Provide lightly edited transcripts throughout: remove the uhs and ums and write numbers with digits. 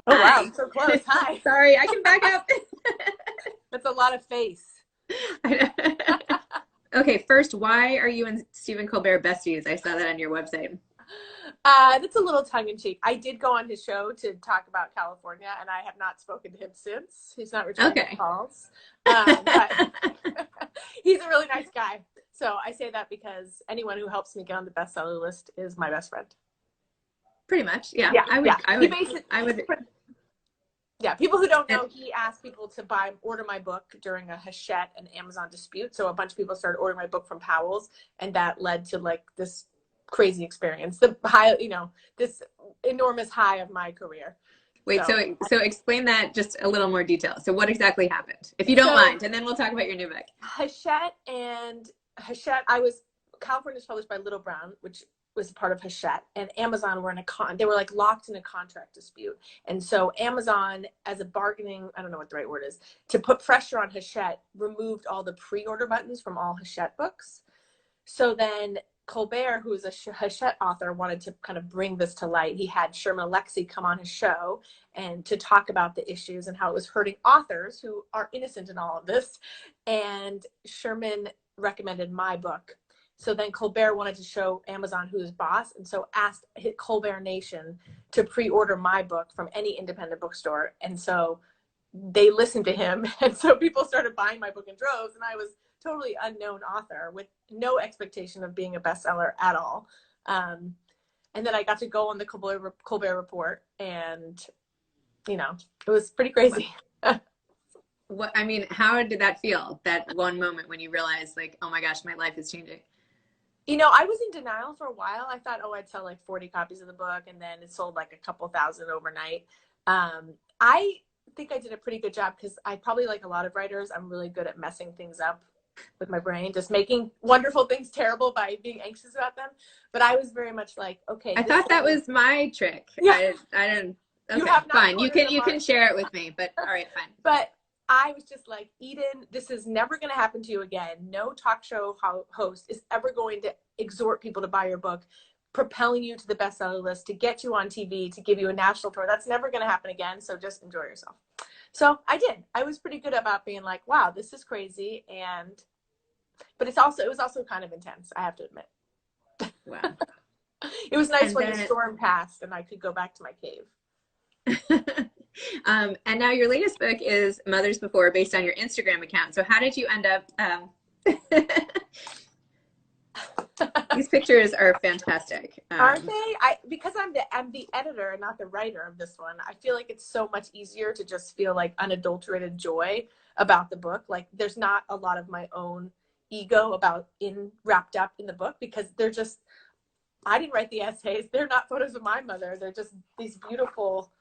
Oh, wow. Hi. I'm so close. Hi. Sorry, I can back up. That's a lot of face. Okay, first, why are you and Stephen Colbert besties? I saw that on your website. That's a little tongue in cheek. I did go on his show to talk about California, and I have not spoken to him since. He's not returning my Okay. calls. But he's a really nice guy. So I say that because anyone who helps me get on the bestseller list is my best friend. Pretty much. Yeah. Yeah, yeah. He basically, I would. yeah. People who don't And know, he asked people to order my book during a Hachette and Amazon dispute. So a bunch of people started ordering my book from Powell's, and that led to like this crazy experience, the high, this enormous high of my career. wait, So, so explain that just a little more detail. So what exactly happened, if you don't so mind, and then we'll talk about your new book. Hachette, I was California was published by Little Brown, which was part of Hachette, and Amazon were in they were like locked in a contract dispute. And so Amazon, as a bargaining, I don't know what the right word is, to put pressure on Hachette, removed all the pre-order buttons from all Hachette books. So then Colbert, who is a Hachette author, wanted to kind of bring this to light. He had Sherman Alexie come on his show and to talk about the issues and how it was hurting authors who are innocent in all of this. And Sherman recommended my book. So then Colbert wanted to show Amazon who's boss, and so asked Colbert Nation to pre-order my book from any independent bookstore. And so they listened to him, and so people started buying my book in droves, and I was totally unknown author with no expectation of being a bestseller at all. And then I got to go on the Colbert Report, and it was pretty crazy. What I mean, how did that feel? That one moment when you realized, like, oh my gosh, my life is changing. I was in denial for a while. I thought, I'd sell like 40 copies of the book, and then it sold like a couple thousand overnight. I think I did a pretty good job because I probably, like a lot of writers, I'm really good at messing things up with my brain, just making wonderful things terrible by being anxious about them. But I was very much like, okay, I thought that was my trick. yeah, I don't. you Okay, have not fine. cornered the You can market. share it with me, but all right, fine. But I was just like, Eden, this is never going to happen to you again. No talk show host is ever going to exhort people to buy your book, propelling you to the bestseller list, to get you on TV, to give you a national tour. That's never going to happen again. So just enjoy yourself. So I did. I was pretty good about being like, wow, this is crazy. But it was also kind of intense, I have to admit. Wow. It was nice And when then, the storm passed and I could go back to my cave. and now your latest book is Mothers Before, based on your Instagram account. So how did you end up? These pictures are fantastic. Aren't they? Because I'm the editor and not the writer of this one. I feel like it's so much easier to just feel like unadulterated joy about the book. Like there's not a lot of my own ego wrapped up in the book, because I didn't write the essays. They're not photos of my mother. They're just these beautiful,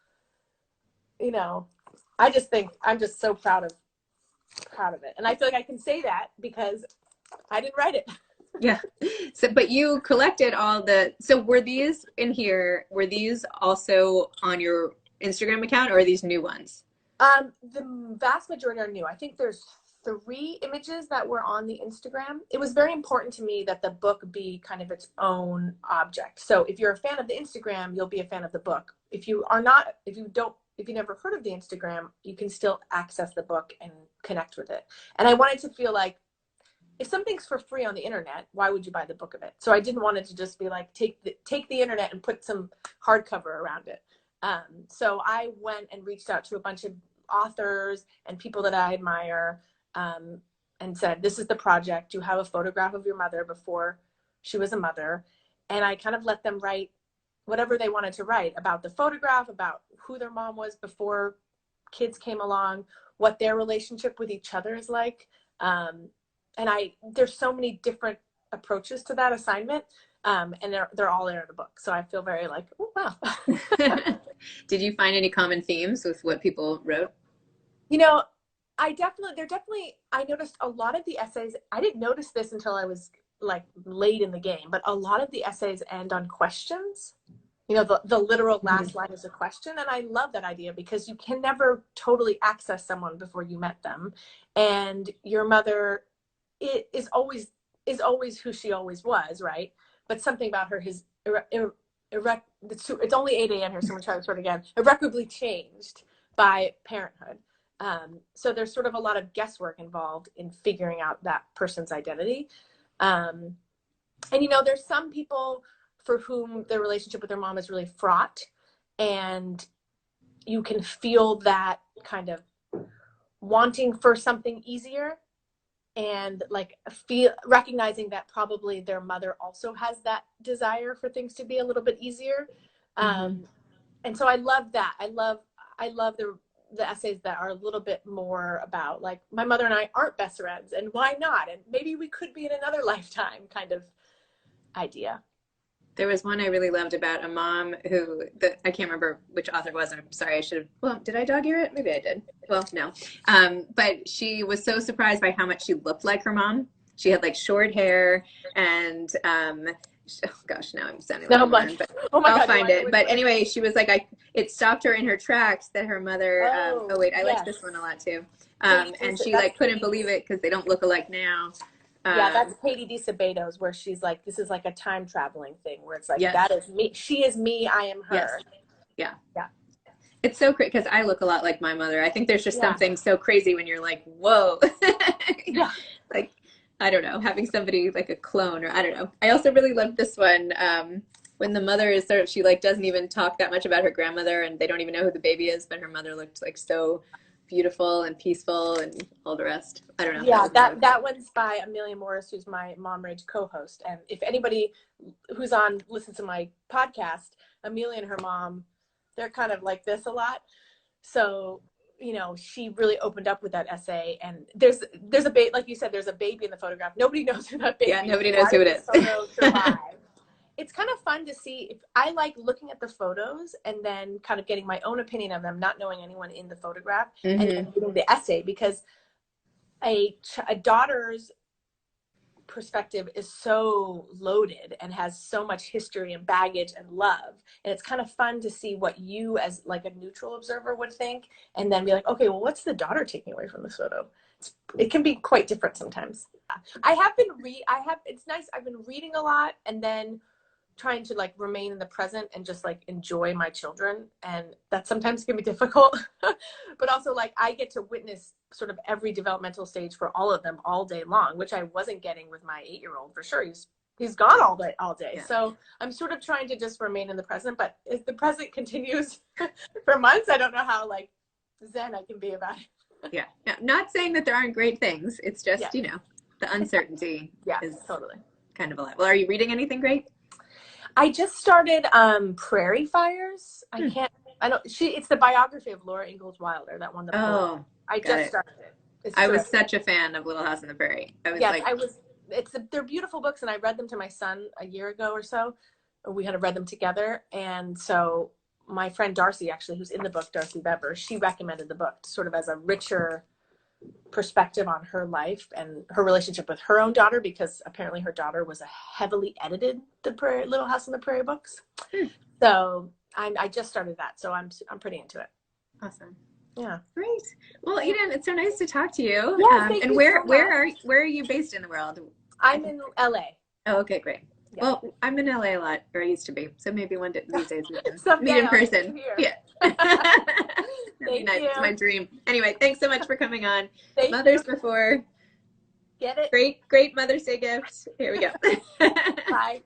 I just think I'm just so proud of it. And I feel like I can say that because I didn't write it. Yeah. So, but you collected so were these in here, were these also on your Instagram account, or are these new ones? The vast majority are new. I think there's 3 images that were on the Instagram. It was very important to me that the book be kind of its own object. So if you're a fan of the Instagram, you'll be a fan of the book. If you never heard of the Instagram, you can still access the book and connect with it. And I wanted to feel like, if something's for free on the internet, why would you buy the book of it? So I didn't want it to just be like, take the internet and put some hardcover around it. So I went and reached out to a bunch of authors and people that I admire, and said, this is the project. You have a photograph of your mother before she was a mother. And I kind of let them write whatever they wanted to write about the photograph, about who their mom was before kids came along, what their relationship with each other is like. And there's so many different approaches to that assignment. And they're all there in the book. So I feel very like, oh, wow. Did you find any common themes with what people wrote? I noticed a lot of the essays. I didn't notice this until I was like late in the game, but a lot of the essays end on questions. The literal last line is a question. And I love that idea, because you can never totally access someone before you met them. And your mother is always who she always was, right? But something about her has it's only 8 a.m. here, so I'm gonna try this word again, irreparably changed by parenthood. So there's sort of a lot of guesswork involved in figuring out that person's identity. And, you know, there's some people for whom their relationship with their mom is really fraught, and you can feel that kind of wanting for something easier, and like recognizing that probably their mother also has that desire for things to be a little bit easier. And so I love that. I love the essays that are a little bit more about like, my mother and I aren't best friends, and why not? And maybe we could be in another lifetime kind of idea. There was one I really loved about a mom who, I can't remember which author it was. I'm sorry, I should have, well, did I dog ear it? Maybe I did. Well, no. But she was so surprised by how much she looked like her mom. She had like short hair and, oh gosh, now I'm sounding like a woman, but I'll find it. But anyway, she was like, it stopped her in her tracks that her mother, oh wait, I like this one a lot too. And she like couldn't believe it because they don't look alike now. Yeah, that's Katie DeSabato's, where she's like, this is like a time traveling thing where it's like, that is me. She is me. I am her. Yes. Yeah. It's so crazy because I look a lot like my mother. I think there's just something so crazy when you're like, whoa. Like, I don't know, having somebody like a clone, or I don't know. I also really loved this one. When the mother is sort of, she like doesn't even talk that much about her grandmother, and they don't even know who the baby is, but her mother looked like so beautiful and peaceful and all the rest. I don't know. Yeah, that one's by Amelia Morris, who's my Mom Rage co-host. And if anybody who's listens to my podcast, Amelia and her mom, they're kind of like this a lot. So, you know, she really opened up with that essay. And there's a baby, like you said, there's a baby in the photograph. Nobody knows who that baby is. Yeah, nobody knows who it is. Photo survive. It's kind of fun to see. If I like looking at the photos and then kind of getting my own opinion of them, not knowing anyone in the photograph, and then reading the essay, because a daughter's perspective is so loaded and has so much history and baggage and love. And it's kind of fun to see what you as like a neutral observer would think, and then be like, okay, well, what's the daughter taking away from this photo? It can be quite different sometimes. It's nice. I've been reading a lot, and then trying to like remain in the present and just like enjoy my children, and that sometimes can be difficult. But also, like, I get to witness sort of every developmental stage for all of them all day long, which I wasn't getting with my 8-year-old for sure. He's gone all day. Yeah. So I'm sort of trying to just remain in the present, but if the present continues for months, I don't know how like zen I can be about it. Yeah, not saying that there aren't great things. It's just, you know, the uncertainty is totally kind of a lot. Well, are you reading anything great? I just started Prairie Fires. It's the biography of Laura Ingalls Wilder that won the Pulitzer. I just started it. I was such a fan of Little House on the Prairie. They're beautiful books, and I read them to my son a year ago or so. We had read them together, and so my friend Darcy, actually, who's in the book, Darcy Bever, she recommended the book sort of as a richer perspective on her life and her relationship with her own daughter, because apparently her daughter was a heavily edited Little House on the Prairie books. So I just started that, so I'm pretty into it. Awesome. Yeah. Great. Well, Edan, it's so nice to talk to you. Yeah, and where are you based in the world? I'm in LA. Oh, okay, great. Yeah. Well, I'm in LA a lot, or I used to be. So maybe one day these days we can meet in person. Yeah. Thank you. It's my dream. Anyway, thanks so much for coming on. Mothers Before. Get it? Great Mother's Day gift. Here we go. Bye.